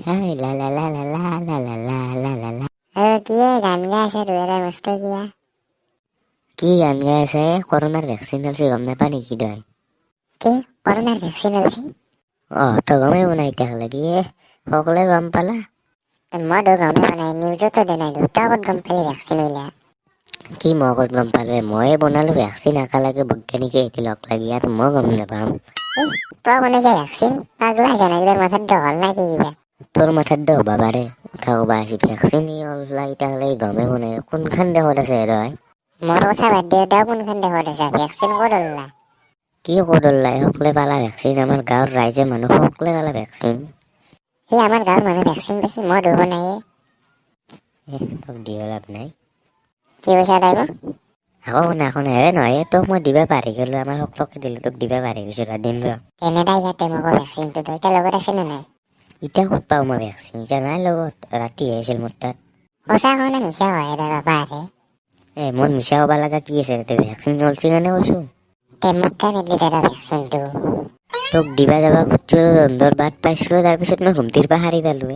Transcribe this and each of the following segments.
হাই লা লা লা লা লা লা লা লা লা লা লা। কি গান গাই আছে দুয়েৰে মস্ত কিয়া কি গান গাই আছে? কৰোণাৰ ভেকচিন আছে গম নাপা নেকি তই? কি কৰোণাৰ ভেকচিন ওলাইছে? তই গমেই পোৱা নাই এতিয়ালৈকে সকলোৱে গম পালা। মইতো গমেই পোৱা নাই, নিউজতো দিয়া নাই। তই ক'ত গম পালি ভেকচিন ওলাই? কি মই ক'ত গম পালো? ময়ে বনালো ভেকচিন একেলগে বৈজ্ঞানিকে এটি লগ লাগি আৰু মই গম নাপাম। তই বনাইছা ভেকচিন? পাগলা জানা কিবা মাথাত দহল নাই কি কিবা? তোৰ মাথাত দে হ'বা পাৰে কথা ক'বা আহিছি ভেকচিন ওলাই এতিয়ালৈকে গমেই পোৱা নাই। কোনখন দেশত আছে তই? মোৰ কথা বাদ দে, তই কোনখন দেশত আছা? ভেকচিন ক'ত ওলালা? কি ক'ত ওলাই সকলোৱে পালা ভেকচিন? আমাৰ গাঁৱৰ ৰাইজে মানুহ সকলোৱে পালা ভেকচিন। আমাৰ গাঁৱৰ মানুহ ভেকচিন পাইছে, মই দিব নাই। তোক দিব লাভ নাই। কি কৈছা তই মোক? আকৌ শুনা নহয় তোক মই দিবা পাহৰি গ'লো। আমাৰ সকলোকে দিলো, তোক দিবা পাহৰি গৈছো ৰ দিম ৰ। তেনে তাই ইয়াতে মোক ভেকচিনটো তই এতিয়া লগত আছে নে নাই? এতিয়া ক'ত পাওঁ মই ভেকচিন? এতিয়া নাই লগত, ৰাতি আহিছিল মোৰ তাত। সঁচা কওঁ নে মিছা হয় দে বাবা আৰে? মোৰ মিছা ক'বা লগা কি আছে? তাতে ভেকচিন চলছি কাৰণে কৈছো। তে মোক কিয় নিদিলি তই ভেকচিনটো? তোক দিবা যাবা খুজিছিলো, তহঁতৰ বাট পাইছিলো, তাৰপিছত মই ঘুমটিৰ পৰা সাৰি পালো।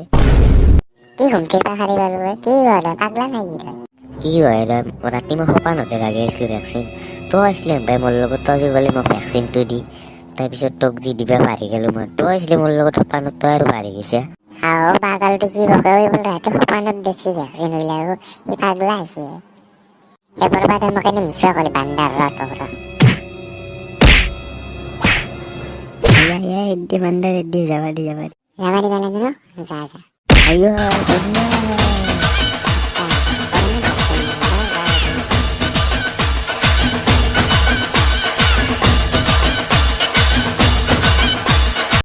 কি ঘুমটিৰ পৰা সাৰি পালো? কি হয় পাগলা নাই কি তই? কি হয় ৰাতি মই সপানতে লাগি আছিলো ভেকচিন। তই আছিলি হপাই মোৰ লগত, তই যে ক'লি মোক ভেকচিনটো দি। তাৰপিছত তোক যি দিবা পাহৰি গ'লো মই। তই আছিলি মোৰ লগত সপানত, তই আৰু পাহৰি গৈছা। পাগলটো কি বকে বোলে ৰাতি সপোনত দেখছি ভেকচিন ওলাব, ই পাগলা হৈছে। এবাৰ বাদে মোক এনে মিছা ক'লি বান্দাৰ ৰ। এদি বান্দা এদি যাবা দি। যাবা দিবা লাগে ন? যা। আইও